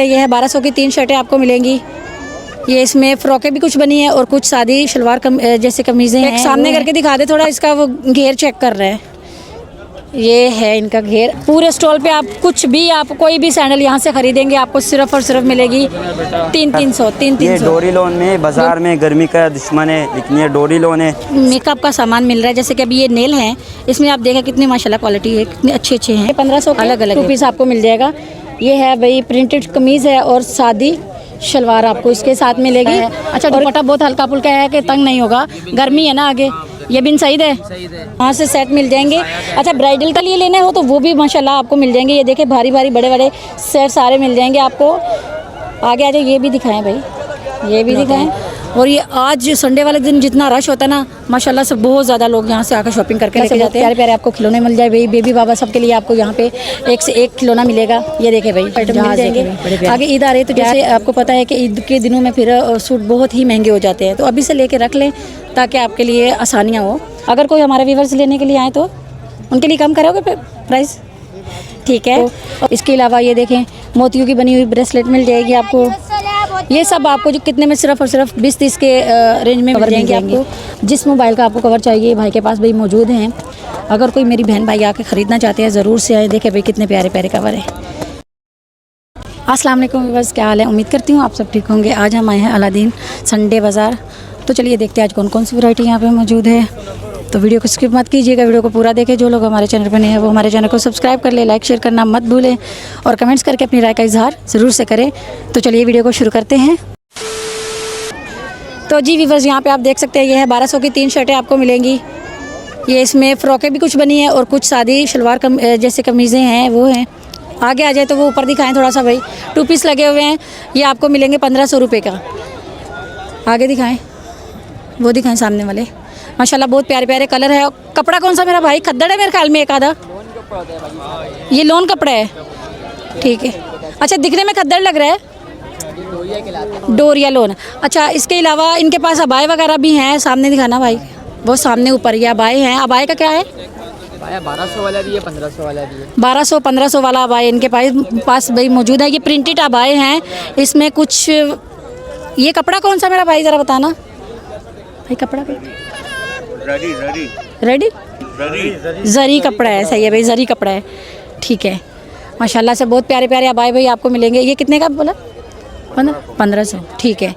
ये है 1200 की 3 शर्टें आपको मिलेंगी। ये इसमें फ्रॉकें भी कुछ बनी है और कुछ सादी शलवार जैसे कमीज़ें हैं। सामने करके दिखा दे थोड़ा, इसका वो घेर चेक कर रहे हैं। ये है इनका घेर। पूरे स्टॉल पे आप कुछ भी, आप कोई भी सैंडल यहाँ से खरीदेंगे आपको सिर्फ और सिर्फ मिलेगी 300-300। ये डोरी लोन में बाजार में गर्मी का दुश्मन है, लेकिन ये डोरी लोन है। मेकअप का सामान मिल रहा है, जैसे कि अभी ये नेल हैं, इसमें आप देखें कितनी माशाल्लाह क्वालिटी है, कितने अच्छे हैं। 1500 अलग अलग 2 पीस आपको मिल जाएगा। ये है भाई प्रिंटेड कमीज़ है और सादी शलवार आपको इसके साथ मिलेगी। अच्छा, दुपट्टा बहुत हल्का फुल्का है कि तंग नहीं होगा, गर्मी है ना आगे। ये बिन सईद है, वहाँ से सेट मिल जाएंगे। अच्छा, ब्राइडल के लिए लेने हो तो वो भी माशाल्लाह आपको मिल जाएंगे। ये देखें भारी भारी बड़े बड़े सेट सारे मिल जाएंगे आपको। आगे आ जाए, ये भी दिखाएं भाई, ये भी दिखाएं। और ये आज संडे वाले दिन जितना रश होता है ना, माशाल्लाह से बहुत ज़्यादा लोग यहाँ से आकर शॉपिंग करके लेके जाते हैं। प्यारे प्यारे आपको खिलौने मिल जाए भाई, बेबी बाबा सबके लिए आपको यहाँ पे एक से एक खिलौना मिलेगा। ये देखे भाई, आइटम मिल जाएंगे। आगे ईद आ रही है तो जैसे आपको पता है कि ईद के दिनों में फिर सूट बहुत ही महंगे हो जाते हैं, तो अभी से लेके रख लें ताकि आपके लिए आसानियाँ हो। अगर कोई हमारे व्यूवर्स लेने के लिए आए तो उनके लिए कम करोगे प्राइस? ठीक है। तो इसके अलावा ये देखें, मोतियों की बनी हुई ब्रेसलेट मिल जाएगी आपको। ये सब आपको जो कितने में सिर्फ और सिर्फ 20-30 के रेंज में मिल जाएंगे आपको। जिस मोबाइल का आपको कवर चाहिए भाई के पास भाई मौजूद हैं। अगर कोई मेरी बहन भाई आके ख़रीदना चाहते हैं ज़रूर से आए। देखें भाई कितने प्यारे प्यारे कवर है। अस्सलाम वालेकुम व्यूअर्स, क्या हाल है? उम्मीद करती हूँ आप सब ठीक होंगे। आज हम आए हैं अलादीन संडे बाज़ार। तो चलिए देखते हैं आज कौन कौन सी वैरायटी यहाँ पे मौजूद है। तो वीडियो को स्किप मत कीजिएगा, वीडियो को पूरा देखें। जो लोग हमारे चैनल पर नए हैं वो हमारे चैनल को सब्सक्राइब कर ले, लाइक शेयर करना मत भूलें और कमेंट्स करके अपनी राय का इजहार ज़रूर से करें। तो चलिए वीडियो को शुरू करते हैं। तो जी व्यूअर्स, यहाँ पे आप देख सकते हैं ये है 1200 की 3 शर्टें आपको मिलेंगी। ये इसमें फ़्रॉकें भी कुछ बनी है और कुछ सादी शलवार जैसे कमीज़ें हैं वो हैं। आगे आ जाए तो वो ऊपर दिखाएं थोड़ा सा भाई, 2 पीस लगे हुए हैं। ये आपको मिलेंगे 1500 रुपये का। आगे दिखाएं, वो दिखाएं सामने वाले। माशाल्लाह बहुत प्यारे प्यारे कलर है। कपड़ा कौन सा मेरा भाई? खद्दड़ है मेरे ख्याल में एक आधा। ये लोन कपड़ा है, ठीक है। अच्छा, दिखने में खद्दड़ लग रहा है, डोरिया लोन। अच्छा, इसके अलावा इनके पास अबाए वगैरह भी हैं। सामने दिखाना भाई, वो सामने ऊपर ये अबाए हैं। अबाए का क्या है? 1200 वाला भी है, 1500 वाला भी है। 1200-1500 वाला अबाए इनके पास भाई मौजूद है। ये प्रिंटेड अबाए हैं। इसमें कुछ, ये कपड़ा कौन सा मेरा भाई ज़रा बताना भाई। कपड़ा रेडी जरी कपड़ा है, सही है भाई, जरी कपड़ा है, ठीक है। माशाल्लाह से बहुत प्यारे प्यारे अबाए भाई आपको मिलेंगे। ये कितने का बोला? 1500, ठीक है।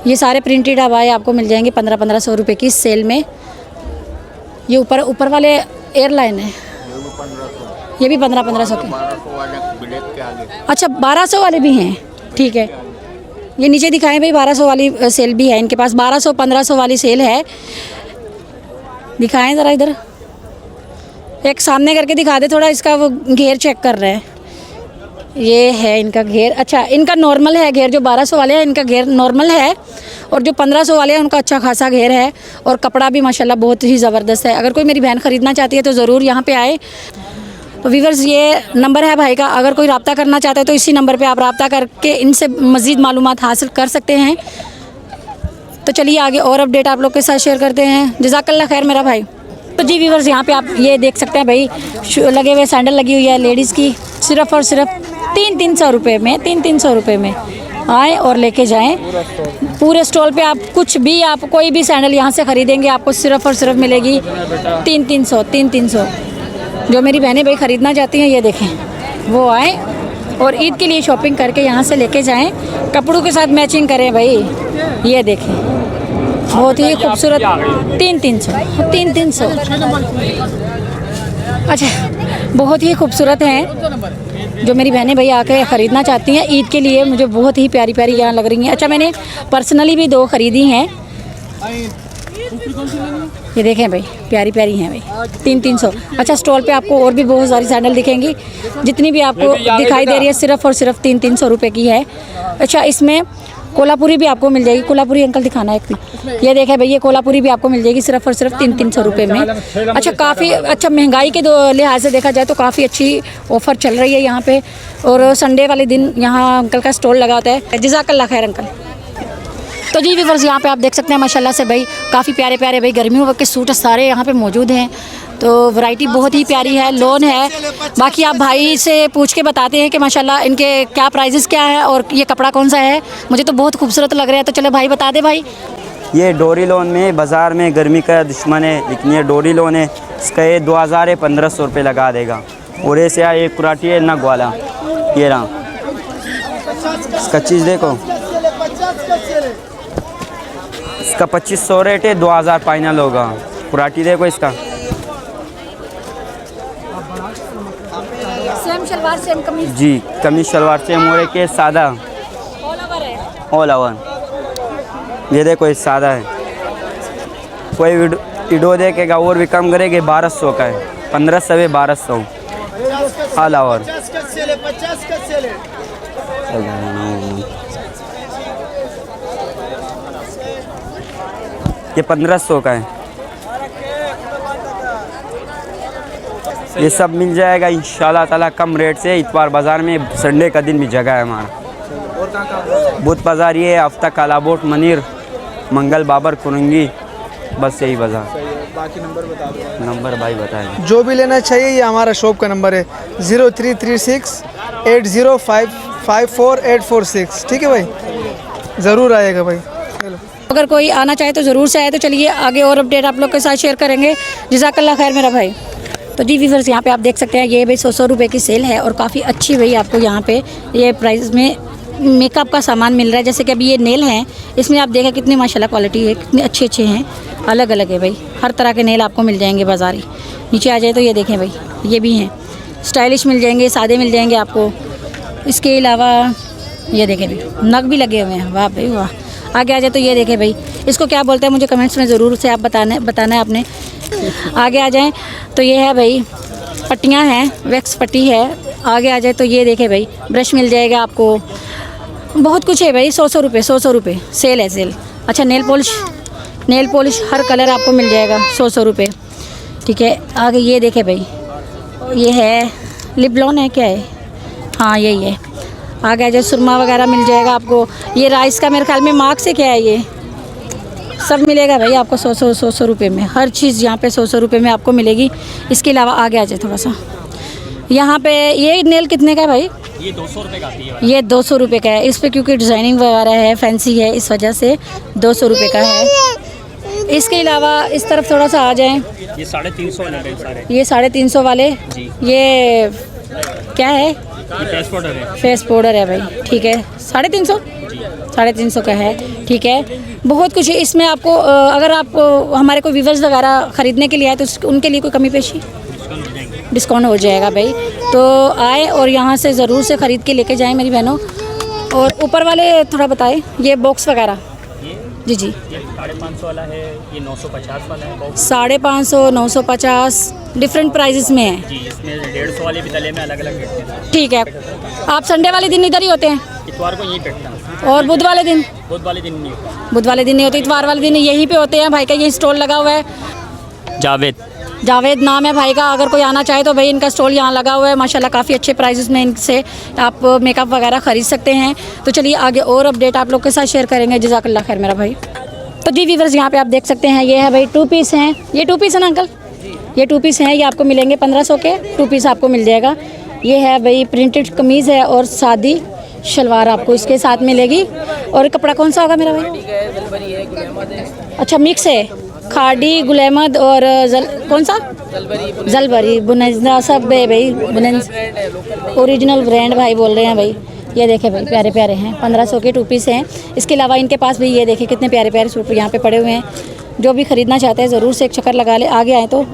ये सारे प्रिंटेड अबाए आपको मिल जाएंगे 1500 रुपये की सेल में। ये ऊपर वाले एयरलाइन है, ये भी 1500 के। अच्छा, 1200 वाले भी हैं, ठीक है। ये नीचे दिखाएं भाई, 1200 वाली सेल भी है इनके पास। 1200-1500 वाली सेल है। दिखाएं ज़रा इधर, एक सामने करके दिखा दे थोड़ा, इसका वो घेर चेक कर रहे हैं। ये है इनका घेर। अच्छा, इनका नॉर्मल है घेर। जो 1200 वाले हैं इनका घेर नॉर्मल है और जो 1500 वाले हैं उनका अच्छा खासा घेर है। और कपड़ा भी माशाल्लाह बहुत ही ज़बरदस्त है। अगर कोई मेरी बहन ख़रीदना चाहती है तो ज़रूर यहाँ पे आए। तो व्यूअर्स, ये नंबर है भाई का, अगर कोई रब्ता करना चाहता है तो इसी नंबर पे आप रब्ता करके इनसे मज़ीद मालूमात हासिल कर सकते हैं। तो चलिए आगे और अपडेट आप लोग के साथ शेयर करते हैं। जज़ाकल्लाह खैर मेरा भाई। तो जी व्यूअर्स, यहाँ पे आप ये देख सकते हैं भाई, लगे हुए सैंडल लगी हुई है लेडीज़ की, सिर्फ़ और सिर्फ 300 रुपये में। 300 रुपये में आएँ और लेके जाएं। पूरे स्टॉल पे आप कुछ भी, आप कोई भी सैंडल यहाँ से ख़रीदेंगे आपको सिर्फ़ और सिर्फ मिलेगी 300। जो मेरी बहनें भाई ख़रीदना चाहती हैं, ये देखें, वो आएँ और ईद के लिए शॉपिंग करके यहाँ से लेके जाएं। कपड़ों के साथ मैचिंग करें भाई। ये देखें, बहुत ही खूबसूरत 300। अच्छा, बहुत ही खूबसूरत हैं। जो मेरी बहनें भाई आके ख़रीदना चाहती हैं ईद के लिए, मुझे बहुत ही प्यारी प्यारी यहाँ लग रही हैं। अच्छा, मैंने पर्सनली भी 2 ख़रीदी हैं। ये देखें भाई, प्यारी प्यारी हैं भाई, 300। अच्छा, स्टॉल पे आपको और भी बहुत सारी सैंडल दिखेंगी। जितनी भी आपको दिखाई दे रही है सिर्फ़ और सिर्फ 300 रुपये की है। अच्छा, इसमें कोल्हापुरी भी आपको मिल जाएगी। कोल्हापुरी अंकल दिखाना एक भी। ये देखें भाई, ये कोल्हापुरी भी आपको मिल जाएगी सिर्फ़ और सिर्फ 300 रुपये में। अच्छा, काफ़ी अच्छा, महंगाई के लिहाज से देखा जाए तो काफ़ी अच्छी ऑफ़र चल रही है यहाँ पे। और संडे वाले दिन यहाँ अंकल का स्टॉल लगा होता है। जज़ाकल्लाह खैर अंकल। तो जी व्यूअर्स, यहाँ पे आप देख सकते हैं माशाल्लाह से भाई, काफ़ी प्यारे प्यारे भाई गर्मियों के सूट सारे यहाँ पे मौजूद हैं। तो वैरायटी बहुत ही प्यारी है, लोन है। बाकी आप भाई से पूछ के बताते हैं कि माशाल्लाह इनके क्या प्राइजेस क्या है और ये कपड़ा कौन सा है। मुझे तो बहुत खूबसूरत लग रहा है, तो चलो भाई बता दे भाई। ये डोरी लोन में बाज़ार में गर्मी का दुश्मन है, लेकिन ये डोरी लोन है। इसका ये 2000 है, 1500 रुपये लगा देगा। और ऐसे ये कुराटी है नग वाला, ये रहा इसका चीज़ देखो। इसका 2500 रेट है, 2000 फाइनल होगा। कुराटी देखो इसका। सेम शलवार सेम कमीज जी, कमीज शलवार से मोरे के सादा ऑल ओवर। ये देखो ये सादा है। कोई वीडियो देखेगा और भी कम करेगा। 1200 का है, 1500 है, 1200 ऑल ओवर। ये 1500 का है। ये सब मिल जाएगा इंशाल्लाह ताला कम रेट से। इतवार बाज़ार में संडे का दिन भी जगह है हमारा। बुध बाज़ार ये हफ्ता कालाबोट मनीर मंगल बाबर कुरंगी, बस यही बाज़ार। बाकी नंबर बता दो। नंबर भाई बताएं। जो भी लेना चाहिए ये हमारा शॉप का नंबर है 0336 80554 ठीक है भाई, ज़रूर आएगा भाई। अगर कोई आना चाहे तो ज़रूर से आए। तो चलिए आगे और अपडेट आप लोग के साथ शेयर करेंगे। जज़ाकल्लाह खैर मेरा भाई। तो जी व्यूअर्स, यहाँ पे आप देख सकते हैं ये भाई 100 रुपये की सेल है और काफ़ी अच्छी भाई आपको यहाँ पे ये प्राइस में मेकअप का सामान मिल रहा है। जैसे कि अभी ये नेल हैं, इसमें आप देखें कितनी माशाल्लाह क्वालिटी है, कितने अच्छे हैं, अलग अलग है भाई। हर तरह के नेल आपको मिल जाएंगे बाज़ारी। नीचे आ जाए तो ये देखें भाई, ये भी हैं, स्टाइलिश मिल जाएंगे, सादे मिल जाएंगे आपको। इसके अलावा ये देखें भाई, नग भी लगे हुए हैं, वाह भाई वाह। आगे आ जाए तो ये देखें भाई, इसको क्या बोलते हैं मुझे कमेंट्स में ज़रूर से आप बताना है आपने। आगे आ जाएँ तो ये है भाई, पट्टियाँ हैं, वैक्स पट्टी है। आगे आ जाए तो ये देखें भाई, ब्रश मिल जाएगा आपको, बहुत कुछ है भाई। 100 रुपये, 100 रुपये सेल है, सेल। अच्छा नेल पॉलिश हर कलर आपको मिल जाएगा 100 रुपये, ठीक है। आगे ये देखें भाई, ये है लिप ग्लॉन है, क्या है, हाँ यही है। आगे आ जाए सुरमा वगैरह मिल जाएगा आपको। ये राइस का मेरे ख्याल में मार्क से क्या है, ये सब मिलेगा भाई आपको 100 रुपये में। हर चीज़ यहाँ पे 100 रुपये में आपको मिलेगी। इसके अलावा आगे आ जाए थोड़ा सा, यहाँ पे ये नेल कितने का है भाई? ये 200 रुपये का आती है। ये 200 रुपये का है। इस पर क्योंकि डिज़ाइनिंग वगैरह है, फैंसी है, इस वजह से 200 रुपये का है। इसके अलावा इस तरफ थोड़ा सा आ जाएं, ये 350 वाले हैं सारे। ये 350 वाले जी। ये क्या है? ये फेस पाउडर है। फेस पाउडर है भाई, ठीक है। 350, 350 का है, ठीक है। बहुत कुछ है इसमें आपको। अगर आप हमारे कोई व्यूवर्स वगैरह ख़रीदने के लिए आए तो उनके लिए कोई कमी पेशी डिस्काउंट हो जाएगा भाई। तो आए और यहाँ से ज़रूर से ख़रीद के लेके जाएं मेरी बहनों। और ऊपर वाले थोड़ा बताएं, ये बॉक्स वगैरह। जी जी, ये 550 वाला है, ये 950 वाला है बॉक्स। 550, 950 डिफरेंट प्राइजेस में है जी। इसमें 150 वाले भी तले में अलग अलग रेट हैं। ठीक है। आप संडे वाले दिन इधर ही होते हैं इतवार को यहीं बैठता है। और बुध वाले दिन? बुध वाले दिन नहीं होता। बुध वाले दिन नहीं होते, इतवार वाले दिन यहीं पे होते हैं। भाई का ये स्टॉल लगा हुआ है, जावेद नाम है भाई का। अगर कोई आना चाहे तो भाई इनका स्टॉल यहाँ लगा हुआ है। माशाल्लाह काफ़ी अच्छे प्राइसेस में इनसे आप मेकअप वगैरह ख़रीद सकते हैं। तो चलिए आगे और अपडेट आप लोग के साथ शेयर करेंगे। जज़ाकल्लाह खैर मेरा भाई। तो जी व्यूअर्स, यहाँ पे आप देख सकते हैं ये है भाई 2 पीस हैं। ये 2 पीस है ना अंकल? ये 2 पीस हैं, ये आपको मिलेंगे 1500 के 2 पीस आपको मिल जाएगा। ये है भाई प्रिंटेड कमीज़ है और सादी शलवार आपको इसके साथ मिलेगी। और कपड़ा कौन सा होगा मेरा भाई? अच्छा मिक्स है, खाड़ी गुलैमद और कौन सा जलबरी बुनंदा सब है भाई। ओरिजिनल ब्रांड भाई बोल रहे हैं भाई। ये देखें भाई, प्यारे प्यारे हैं, 1500 के 2 पीस हैं। इसके अलावा इनके पास भी ये देखें कितने प्यारे प्यारे सूट यहाँ पे पड़े हुए हैं। जो भी खरीदना चाहते हैं ज़रूर से एक चक्कर लगा ले। आगे आए तो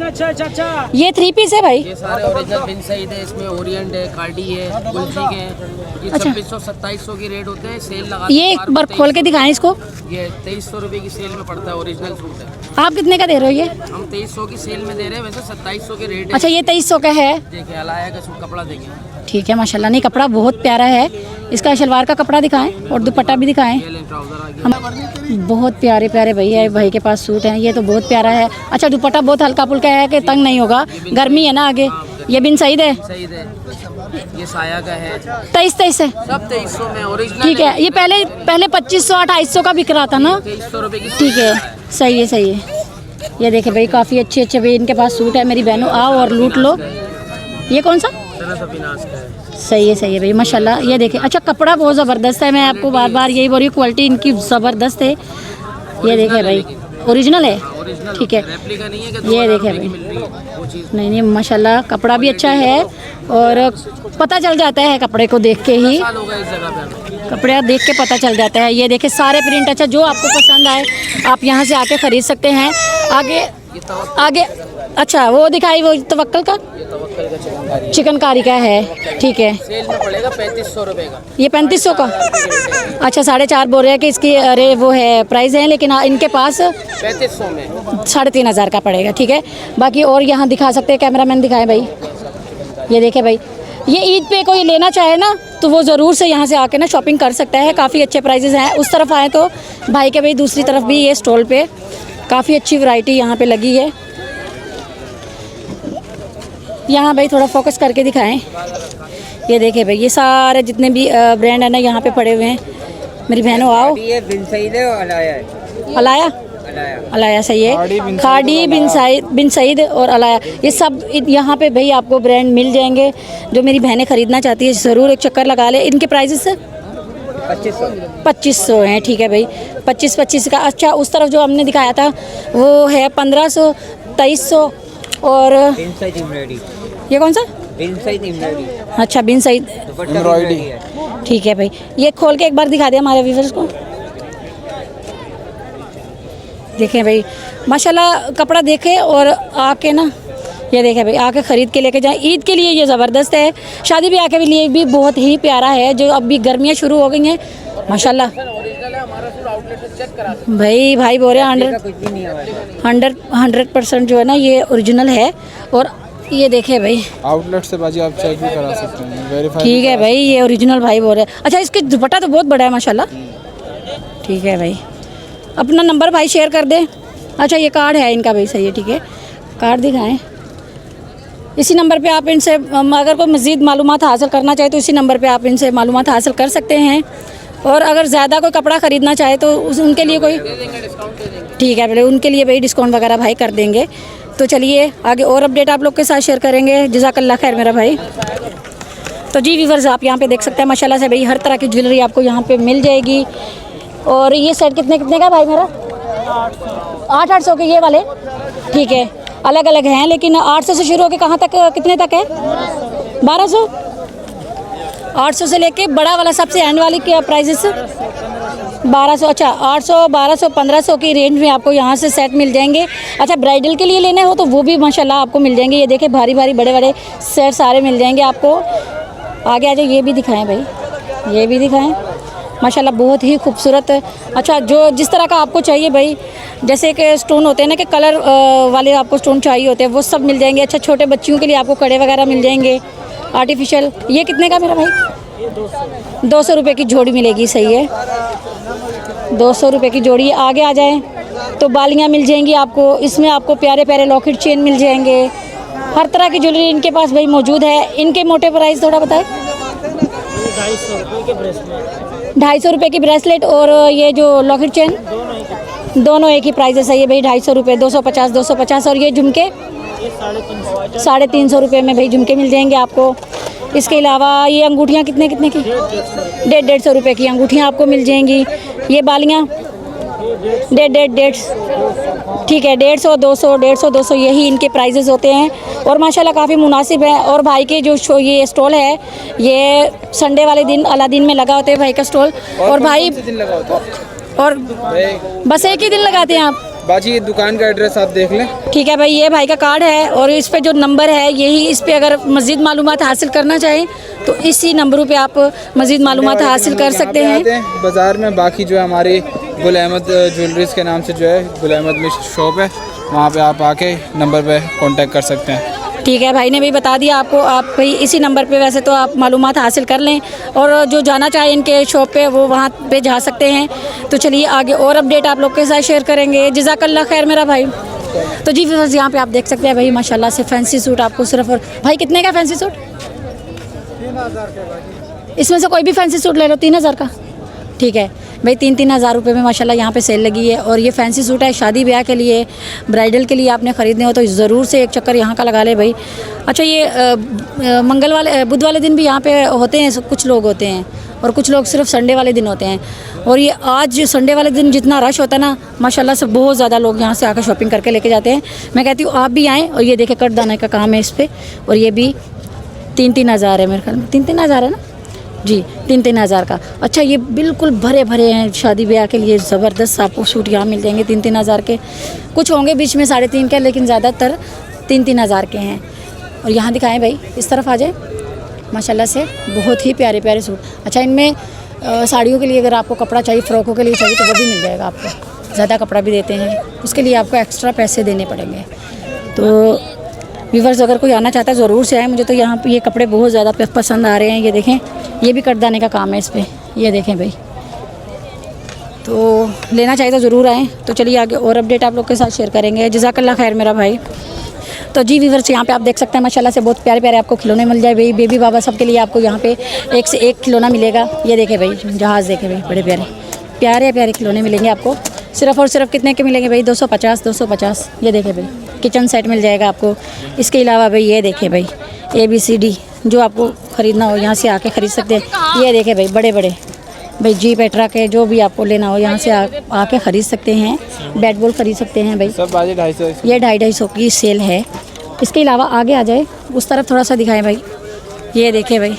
ये 3 पीस है भाई। ये सारे ओरिजिनल बिन सईद है, इसमें ओरिएंट है, कार्डी है, गुलजी के हैं। ये अच्छा। 2600-2700 की रेट होते हैं। सेल लगा ये एक बार खोल के दिखाएं इसको। ये 2300 रुपये की सेल में पड़ता है, ओरिजिनल सूट है। आप कितने का दे रहे हो ये? हम 2300 की सेल में दे रहे हैं, वैसे 2700 के रेट है। अच्छा ये 2300 का है, देखिए अलाया का सूट कपड़ा देखिए, ठीक है माशाल्लाह। नहीं कपड़ा बहुत प्यारा है। इसका शलवार का कपड़ा दिखाएं और दुपट्टा भी दिखाएं। ये लें ट्राउजर आ गया। बहुत प्यारे प्यारे भैया भाई के पास सूट हैं। ये तो बहुत प्यारा है। अच्छा दुपट्टा बहुत हल्का फुल्का है कि तंग नहीं होगा, गर्मी है ना आगे। ये बिन सईद है, सईद है। ये साया का है, 23 है, सब 2300 में ओरिजिनल। ठीक है। ये पहले 2500 2800 का बिक रहा था ना? 2300 रुपये की ठीक है, सही है सही है। ये देखें भाई, काफ़ी अच्छे अच्छे भाई इनके पास सूट है। मेरी बहनों आओ और लूट लो। ये कौन सा? सही है भाई, माशाल्लाह। ये देखें, अच्छा कपड़ा बहुत ज़बरदस्त है। मैं आपको बार बार यही बोल रही हूँ, क्वालिटी इनकी ज़बरदस्त है। ये देखें भाई, ओरिजिनल है, ठीक है। ये देखें भाई, नहीं माशाल्लाह, कपड़ा भी अच्छा है और पता चल जाता है कपड़े को देख के ही, कपड़े देख के पता चल जाता है। ये देखें सारे प्रिंट, अच्छा जो आपको पसंद आए आप यहाँ से आके ख़रीद सकते हैं। आगे अच्छा वो दिखाई, वो तवक्कल का चिकनकारी का है, ठीक है। सेल में पड़ेगा 3500 रुपये का। ये 3500 का, अच्छा 4.5 बोल रहे हैं कि इसकी अरे वो है प्राइस है, लेकिन इनके पास 3500 में 3500 का पड़ेगा, ठीक है। बाकी और यहाँ दिखा सकते हैं, कैमरामैन दिखाएं भाई। ये देखें भाई, ये ईद पे कोई लेना चाहे ना तो वो ज़रूर से यहाँ से आके ना शॉपिंग कर सकता है। काफ़ी अच्छे प्राइजेज़ हैं। उस तरफ आए तो भाई के भाई दूसरी तरफ भी ये स्टॉल पे काफ़ी अच्छी वैरायटी यहाँ पे लगी है। यहाँ भाई थोड़ा फोकस करके दिखाएं। ये देखें भाई, ये सारे जितने भी ब्रांड है ना यहाँ पे पड़े हुए हैं। मेरी बहनों आओ। ये बिन सईद है और अलाया है। अलाया सही है, खाड़ी बिन सईद और अलाया, ये सब यहाँ पे भाई आपको ब्रांड मिल जाएंगे। जो मेरी बहनें ख़रीदना चाहती है ज़रूर एक चक्कर लगा ले। इनके प्राइसेस 2500 हैं, ठीक है भाई, 25 का। अच्छा उस तरफ जो हमने दिखाया था वो है 1500, 2300 और ये कौन सा? अच्छा बिन सईद, ठीक है भाई। ये खोल के एक बार दिखा दे हमारे व्यूअर्स को। देखें भाई माशाल्लाह, कपड़ा देखें और आके ना ये देखें भाई, आके ख़रीद के लेके जाएं। ईद के लिए ये ज़बरदस्त है, शादी ब्याह के लिए भी बहुत ही प्यारा है। जो अभी गर्मियाँ शुरू हो गई हैं माशाल्लाह भाई बोल रहे हैं 100% जो है ना ये ओरिजिनल है। और ये देखें भाई, आउटलेट से बाजी आप चेक भी करा सकते हैं, वेरीफाई, ठीक है भाई, ये ओरिजिनल भाई बोल रहे हैं। अच्छा इसके दुपट्टा तो बहुत बड़ा है माशाल्लाह, ठीक है भाई। अपना नंबर भाई शेयर कर दे। अच्छा ये कार्ड है इनका भाई, सही है, ठीक है, कार्ड दिखाएं। इसी नंबर पे आप इनसे अगर कोई मज़ीद मालूमात हासिल करना चाहे तो इसी नंबर पे आप इनसे मालूमात हासिल कर सकते हैं। और अगर ज़्यादा कोई कपड़ा ख़रीदना चाहे तो उनके लिए कोई, ठीक है भाई, उनके लिए भाई डिस्काउंट वगैरह भाई कर देंगे। तो चलिए आगे और अपडेट आप लोग के साथ शेयर करेंगे। जज़ाकल्लाह खैर मेरा भाई। तो जी व्यूअर्स, आप यहाँ पे देख सकते हैं माशाल्लाह से भाई हर तरह की ज्वेलरी आपको यहाँ पे मिल जाएगी। और ये सेट कितने का भाई मेरा? 800 के ये वाले, ठीक है, अलग अलग हैं लेकिन 800 से शुरू होकर कहाँ तक, कितने तक है? 1200, 800 से लेके बड़ा वाला सबसे एंड वाली क्या प्राइसेस? 1200। अच्छा 800, 1200, 1500 की रेंज में आपको यहाँ से सेट मिल जाएंगे। अच्छा ब्राइडल के लिए लेने हो तो वो भी माशाल्लाह आपको मिल जाएंगे। ये देखें भारी बड़े बड़े सेट सारे मिल जाएंगे आपको। आगे आ जाए, ये भी दिखाएं भाई, ये भी दिखाएं माशाल्लाह, बहुत ही खूबसूरत। अच्छा जो जिस तरह का आपको चाहिए भाई, जैसे कि स्टोन होते हैं ना कि कलर वाले आपको स्टोन चाहिए होते हैं, वो सब मिल जाएंगे। अच्छा छोटे बच्चियों के लिए आपको कड़े वगैरह मिल जाएंगे आर्टिफिशियल। ये कितने का मेरा भाई? 200 रुपये की जोड़ी मिलेगी, सही है, 200 रुपये की जोड़ी। आगे आ जाएँ तो बालियाँ मिल जाएंगी आपको, इसमें आपको प्यारे प्यारे लॉकेट चेन मिल जाएंगे। हर तरह की ज्वेलरी इनके पास भाई मौजूद है। इनके मोटे प्राइस थोड़ा बताएं। 250 रुपये की ब्रेसलेट और ये जो लॉकेट चेन दोनों एक ही प्राइस है, सही है भाई, 250 रुपये, 250। और ये झुमके 350 रुपये में भाई झुमके मिल जाएंगे आपको। इसके अलावा ये अंगूठियाँ कितने की? 150 रुपये की अंगूठियाँ आपको मिल जाएंगी। ये बालियाँ 150, ठीक है, 150, 200 यही इनके प्राइजेस होते हैं। और माशाल्लाह काफ़ी मुनासिब है। और भाई के जो ये स्टॉल है ये संडे वाले दिन अलादीन में लगा होता है भाई का स्टॉल। और भाई और बस एक ही दिन लगाते हैं आप बाजी। ये दुकान का एड्रेस आप देख लें, ठीक है भाई। ये भाई का कार्ड है और इस पे जो नंबर है यही, इस पे अगर मज़ीद मालूमात हासिल करना चाहें तो इसी नंबरों पे आप मज़ीद मालूमात हासिल कर सकते हैं। बाज़ार में बाकी जो है हमारी गुल अहमद ज्वेलरीज़ के नाम से जो है गुल अहमद में शॉप है, वहाँ पे आप आके नंबर पे कांटेक्ट कर सकते हैं। ठीक है, भाई ने भी बता दिया आपको। आप भाई इसी नंबर पे वैसे तो आप मालूमात हासिल कर लें और जो जाना चाहे इनके शॉप पे वो वहाँ पे जा सकते हैं। तो चलिए आगे और अपडेट आप लोग के साथ शेयर करेंगे। जज़ाकल्लाह खैर मेरा भाई। तो जी फिर यहाँ पे आप देख सकते हैं भाई माशाल्लाह से फैंसी सूट आपको सिर्फ, और भाई कितने का फैंसी सूट? 3000 का। इसमें से कोई भी फैंसी सूट ले लो 3000 का, ठीक है। भाई 3-3 हज़ार रुपये में माशाल्लाह यहाँ पे सेल लगी है। और ये फैंसी सूट है, शादी ब्याह के लिए, ब्राइडल के लिए आपने ख़रीदने हो तो ज़रूर से एक चक्कर यहाँ का लगा ले भाई। अच्छा, ये मंगल वाले बुध वाले दिन भी यहाँ पे होते हैं, कुछ लोग होते हैं, और कुछ लोग सिर्फ संडे वाले दिन होते हैं। और ये आज संडे वाले दिन जितना रश होता है ना, माशाल्लाह से बहुत ज़्यादा लोग यहाँ से आकर शॉपिंग करके लेके जाते हैं। मैं कहती हूँ आप भी आएँ। और ये देखें कटदाने का काम है इस पर, और ये भी 3-3 हज़ार है मेरे ख्याल में, 3-3 हज़ार है ना जी, 3-3 हज़ार का। अच्छा, ये बिल्कुल भरे भरे हैं शादी ब्याह के लिए, ज़बरदस्त आपको सूट यहाँ मिल जाएंगे 3-3 हज़ार के। कुछ होंगे बीच में 3.5 के, लेकिन ज़्यादातर 3-3 हज़ार के हैं। और यहाँ दिखाएं भाई, इस तरफ आ जाए, माशाल्लाह से बहुत ही प्यारे प्यारे सूट। अच्छा, इनमें साड़ियों के लिए अगर आपको कपड़ा चाहिए, फ़्रॉकों के लिए चाहिए तो वो भी मिल जाएगा आपको। ज़्यादा कपड़ा भी देते हैं, उसके लिए आपको एक्स्ट्रा पैसे देने पड़ेंगे। तो व्यूवर्स अगर कोई आना चाहता है ज़रूर से आए। मुझे तो यहाँ पे ये कपड़े बहुत ज़्यादा पसंद आ रहे हैं। ये देखें, ये भी कटदाने का काम है इस पर, ये देखें भाई। तो लेना चाहिए तो ज़रूर आएँ। तो चलिए आगे और अपडेट आप लोग के साथ शेयर करेंगे। जज़ाकल्लाह खैर मेरा भाई। तो जी व्यूवर्स, यहाँ पे आप देख सकते हैं माशाल्लाह से बहुत प्यारे प्यारे आपको खिलौने मिल जाए भाई। बेबी बाबा सबके लिए आपको यहाँ पे एक से एक खिलौना मिलेगा। ये देखें भाई, जहाज़ देखें भाई, बड़े प्यारे प्यारे प्यारे खिलौने मिलेंगे आपको। सिर्फ और सिर्फ कितने के मिलेंगे भाई? 250। ये देखें भाई, किचन सेट मिल जाएगा आपको। इसके अलावा भाई ये देखें भाई, ABCD जो आपको ख़रीदना हो यहाँ से आके ख़रीद सकते हैं। ये देखें भाई, बड़े बड़े भाई जीप एट्रा के जो भी आपको लेना हो यहाँ से आके ख़रीद सकते हैं। बैट बॉल ख़रीद सकते हैं भाई। सब 250। ये 250 की सेल है। इसके अलावा आगे आ जाए, उस तरफ थोड़ा सा दिखाएं भाई। ये देखें भाई,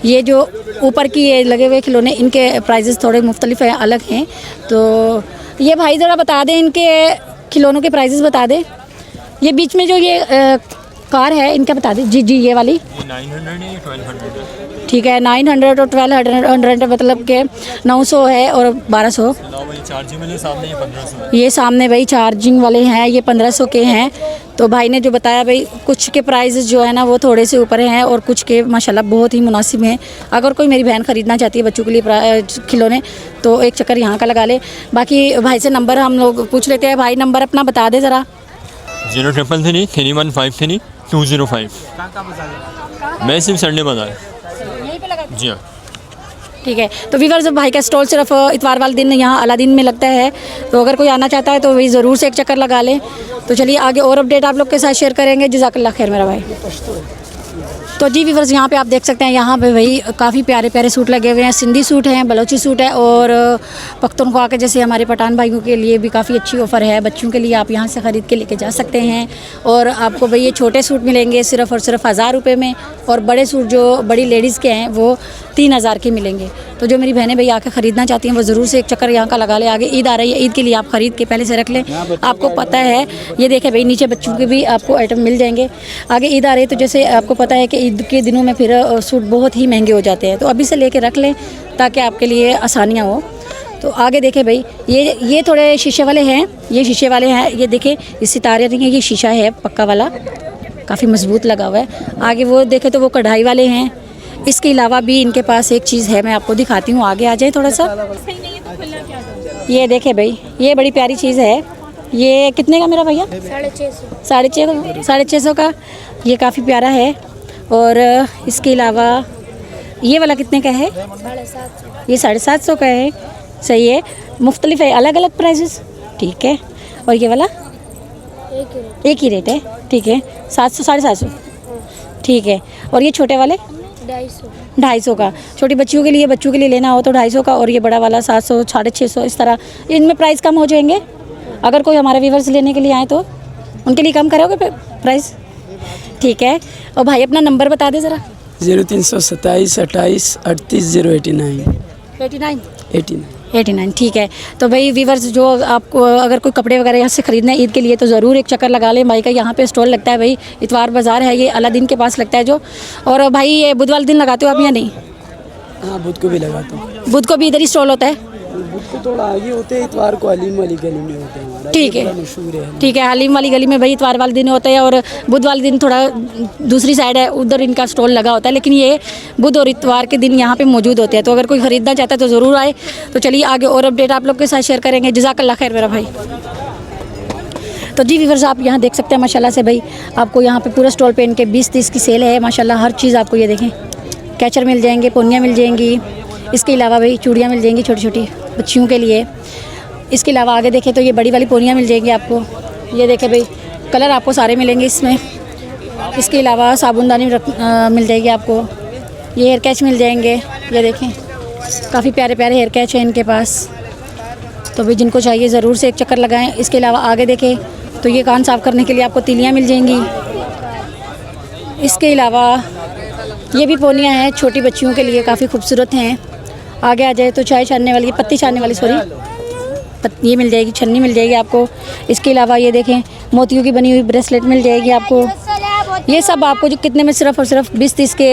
ये जो ऊपर की ये लगे हुए खिलौने, इनके प्राइजेस थोड़े मुख्तलिफ हैं, अलग हैं। तो ये भाई ज़रा बता दें, इनके खिलौनों के प्राइजेस बता दें। ये बीच में जो ये कार है, इनका बता दें। जी, ये वाली 900 है, 1200 ठीक है। 900 और 1200 मतलब के 900 है और 1200। चार्जिंग वाले सामने ये 1500 ये सामने भाई चार्जिंग वाले हैं, ये 1500 के हैं। तो भाई ने जो बताया भाई, कुछ के प्राइजेस जो है ना वो थोड़े से ऊपर हैं और कुछ के माशाल्लाह बहुत ही मुनासिब हैं। अगर कोई मेरी बहन ख़रीदना चाहती है बच्चों के लिए खिलौने, तो एक चक्कर यहाँ का लगा ले। बाकी भाई से नंबर हम लोग पूछ लेते हैं। भाई नंबर अपना बता दे ज़रा। 0333 3153 205। मैं सिर्फ संडे बाजार। जी हाँ, ठीक है। तो व्यूअर्स, भाई का स्टॉल सिर्फ इतवार वाले दिन यहाँ अलादीन में लगता है। तो अगर कोई आना चाहता है तो वही ज़रूर से एक चक्कर लगा लें। तो चलिए आगे और अपडेट आप लोग के साथ शेयर करेंगे। जज़ाकल्लाह खैर मेरा भाई। तो जी व्यूअर्स, यहाँ पे आप देख सकते हैं, यहाँ पे भाई काफ़ी प्यारे प्यारे सूट लगे हुए हैं। सिंधी सूट हैं, बलोची सूट है, और पख्तूनख्वा के जैसे हमारे पठान भाइयों के लिए भी काफ़ी अच्छी ऑफ़र है। बच्चों के लिए आप यहाँ से ख़रीद के लेके जा सकते हैं। और आपको भाई ये छोटे सूट मिलेंगे सिर्फ़ और सिर्फ 1000 रुपये में, और बड़े सूट जो बड़ी लेडीज़ के हैं वो 3000 के मिलेंगे। तो जो मेरी बहनें भाई आके ख़रीदना चाहती हैं वो ज़रूर से एक चक्कर यहाँ का लगा ले। आगे ईद आ रही है, ईद के लिए आप ख़रीद के पहले से रख लें। आपको पता है, ये देखें भाई, नीचे बच्चों के भी आपको आइटम मिल जाएंगे। आगे ईद आ रही है तो जैसे आपको पता है कि ईद के दिनों में फिर सूट बहुत ही महंगे हो जाते हैं। तो अभी से लेके रख लें ताकि आपके लिए आसानियाँ हो। तो आगे देखें भाई, ये थोड़े शीशे वाले हैं। ये शीशे वाले हैं, ये देखें, ये सितारे नहीं है, ये शीशा है पक्का वाला, काफ़ी मजबूत लगा हुआ है। आगे वो देखें तो वो कढ़ाई वाले हैं। इसके अलावा भी इनके पास एक चीज़ है, मैं आपको दिखाती हूँ। आगे आ जाए थोड़ा सा। ये देखें भाई, ये बड़ी प्यारी चीज़ है। ये कितने का मेरा भैया? 650 का। ये काफ़ी प्यारा है। और इसके अलावा ये वाला कितने का है? 750। ये 750 का है। सही है, मुख्तलिफ है, अलग अलग प्राइसेस। ठीक है। और ये वाला एक ही रेट है। ठीक है, 700 750। ठीक है। और ये छोटे वाले 250 का। छोटी बच्चियों के लिए, बच्चों के लिए लेना हो तो 250 का। और ये बड़ा वाला 700 650। इस तरह इनमें प्राइस कम हो जाएंगे। अगर कोई हमारे व्यूवर्स लेने के लिए आए तो उनके लिए कम करोगे प्राइस? ठीक है। और भाई अपना नंबर बता दे ज़रा। 0327 28 38 089। 89। ठीक है। तो भाई व्यूवर्स, जो आपको अगर कोई कपड़े वगैरह यहाँ से ख़रीदना है ईद के लिए तो ज़रूर एक चक्कर लगा लें। भाई का यहाँ पे स्टॉल लगता है भाई, इतवार बाज़ार है, ये अलादीन के पास लगता है जो। और भाई ये बुध वाले दिन लगाते हो आप या नहीं? हाँ, बुध को भी लगाता हूँ। बुध को भी इधर ही स्टॉल होता है? बुध को थोड़ा आगे होते हैं, इतवार को हलीम वाली गली में होते हैं हमारा। ठीक है, मशहूर है। ठीक है। हलीम वाली गली में भाई इतवार वाले दिन होता है, और बुध वाले दिन थोड़ा दूसरी साइड है, उधर इनका स्टॉल लगा होता है। लेकिन ये बुध और इतवार के दिन यहाँ पे मौजूद होते हैं। तो अगर कोई ख़रीदना चाहता है तो ज़रूर आए। तो चलिए आगे और अपडेट आप लोग के साथ शेयर करेंगे। जज़ाकल्लाह खैर मेरा भाई। तो जी व्यूअर्स, आप यहाँ देख सकते हैं माशाल्लाह से भाई, आपको यहाँ पे पूरा स्टॉल पे इनके 20-30 की सेल है माशाल्लाह। हर चीज़ आपको, ये देखें, कैचर मिल जाएंगे, पोनियाँ मिल जाएंगी। इसके अलावा भाई चूड़ियाँ मिल जाएंगी छोटी छोटी बच्चियों के लिए। इसके अलावा आगे देखें तो ये बड़ी वाली पोनियाँ मिल जाएंगी आपको। ये देखें भाई कलर आपको सारे मिलेंगे इसमें। इसके अलावा साबुनदानी मिल जाएगी आपको। ये हेयर कैच मिल जाएंगे। ये देखें काफ़ी प्यारे प्यारे हेयर कैच हैं इनके पास, तो भी जिनको चाहिए ज़रूर से एक चक्कर लगाएं। इसके अलावा आगे देखें तो ये कान साफ़ करने के लिए आपको तीलियाँ मिल जाएंगी। इसके अलावा ये भी पोनियाँ हैं छोटी बच्चियों के लिए, काफ़ी खूबसूरत हैं। आगे आ जाए तो चाय छानने वाली, पत्ती छानने वाली ये मिल जाएगी, छन्नी मिल जाएगी आपको। इसके अलावा ये देखें मोतियों की बनी हुई ब्रेसलेट मिल जाएगी आपको। ये सब आपको जो कितने में सिर्फ और सिर्फ 20-30 के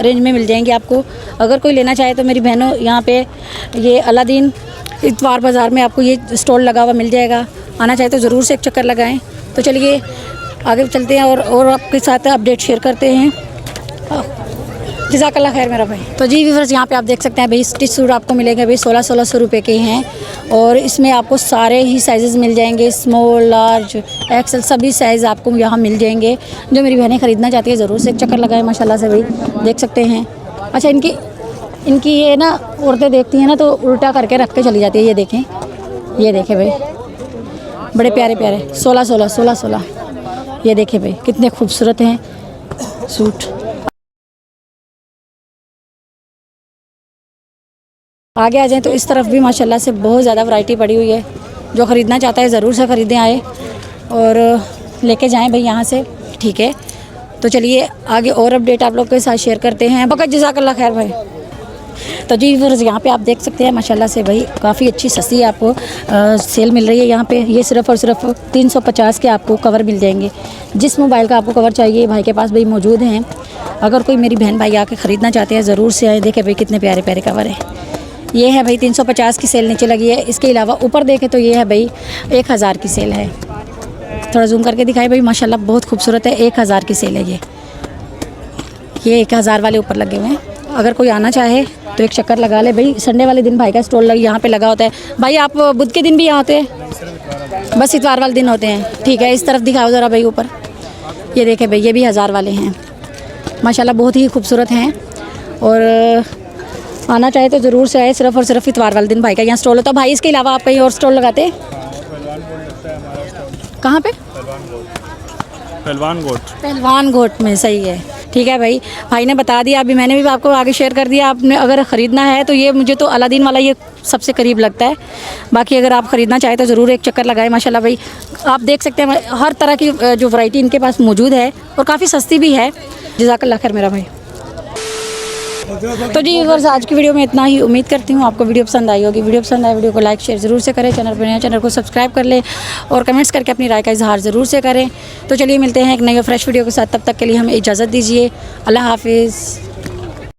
रेंज में मिल जाएंगे आपको। अगर कोई लेना चाहे तो मेरी बहनों यहाँ पे ये अलादीन इतवार बाज़ार में आपको ये स्टॉल लगा हुआ मिल जाएगा। आना चाहे तो ज़रूर से एक चक्कर लगाएं। तो चलिए आगे चलते हैं और आपके साथ अपडेट शेयर करते हैं। जज़ाकल्लाह खैर मेरा भाई। तो जी व्यूअर्स यहाँ पे आप देख सकते हैं भाई स्टिच सूट आपको मिलेंगे भाई 1600 रुपये के हैं, और इसमें आपको सारे ही साइज़ मिल जाएंगे, स्मॉल, लार्ज, एक्सेल सभी साइज़ आपको यहाँ मिल जाएंगे। जो मेरी बहनें ख़रीदना चाहती है ज़रूर से एक चक्कर लगाएं माशाल्लाह से भाई, देख सकते हैं। अच्छा इनकी ये ना औरतें देखती हैं ना तो उल्टा करके रख के चली जाती है। ये देखें भाई बड़े प्यारे प्यारे 1600। ये देखें भाई कितने खूबसूरत हैं सूट। आगे आ जाएं तो इस तरफ भी माशाल्लाह से बहुत ज़्यादा वैरायटी पड़ी हुई है। जो ख़रीदना चाहता है ज़रूर से ख़रीदें आए और लेके जाएं भाई यहाँ से, ठीक है। तो चलिए आगे और अपडेट आप लोग के साथ शेयर करते हैं। बकत जज़ाकल्लाह खैर भाई। तो जी व्यूअर्स यहाँ पे आप देख सकते हैं माशाल्लाह से भाई काफ़ी अच्छी सस्ती आपको सेल मिल रही है यहाँ पे। ये सिर्फ़ और सिर्फ 350 के आपको कवर मिल जाएंगे। जिस मोबाइल का आपको कवर चाहिए भाई के पास भाई मौजूद हैं। अगर कोई मेरी बहन भाई आके ख़रीदना चाहते हैं ज़रूर से आए। देखें भाई कितने प्यारे प्यारे कवर है। ये है भाई 350 की सेल नीचे लगी है। इसके अलावा ऊपर देखें तो ये है भाई 1000 की सेल है। थोड़ा जूम करके दिखाई भाई माशाल्लाह बहुत खूबसूरत है। 1000 की सेल है ये 1000 वाले ऊपर लगे हुए हैं। अगर कोई आना चाहे तो एक चक्कर लगा ले भाई। संडे वाले दिन भाई का स्टॉल यहाँ पे लगा होता है। भाई आप बुध के दिन भी यहाँ होते हैं? बस इतवार वाले दिन होते हैं, ठीक है। इस तरफ दिखाओ ज़रा भाई ऊपर। ये देखें भाई ये भी 1000 वाले हैं माशाल्लाह, बहुत ही खूबसूरत हैं। और आना चाहे तो ज़रूर से आए। सिर्फ और सिर्फ इतवार वाले दिन भाई का यहाँ स्टॉल होता है। भाई इसके अलावा आप कहीं और स्टॉल लगाते हैं? कहाँ पे? पहलवान गोट में, सही है, ठीक है भाई। भाई ने बता दिया, अभी मैंने भी आपको आगे शेयर कर दिया। आपने अगर ख़रीदना है तो ये मुझे तो अलादीन वाला ये सबसे करीब लगता है। बाकी अगर आप ख़रीदना चाहें तो ज़रूर एक चक्कर लगाएं। माशाल्लाह भाई आप देख सकते हैं हर तरह की जो वैरायटी इनके पास मौजूद है और काफ़ी सस्ती भी है। जज़ाकल्लाह खैर मेरा भाई। तो जी व्यूअर्स आज की वीडियो में इतना ही। उम्मीद करती हूँ आपको वीडियो पसंद आई होगी। वीडियो पसंद आए वीडियो को लाइक शेयर ज़रूर से करें। चैनल पर नया चैनल को सब्सक्राइब कर लें और कमेंट्स करके अपनी राय का इजहार ज़रूर से करें। तो चलिए मिलते हैं एक नई और फ्रेश वीडियो के साथ। तब तक के लिए हमें इजाज़त दीजिए। अल्लाह हाफिज़।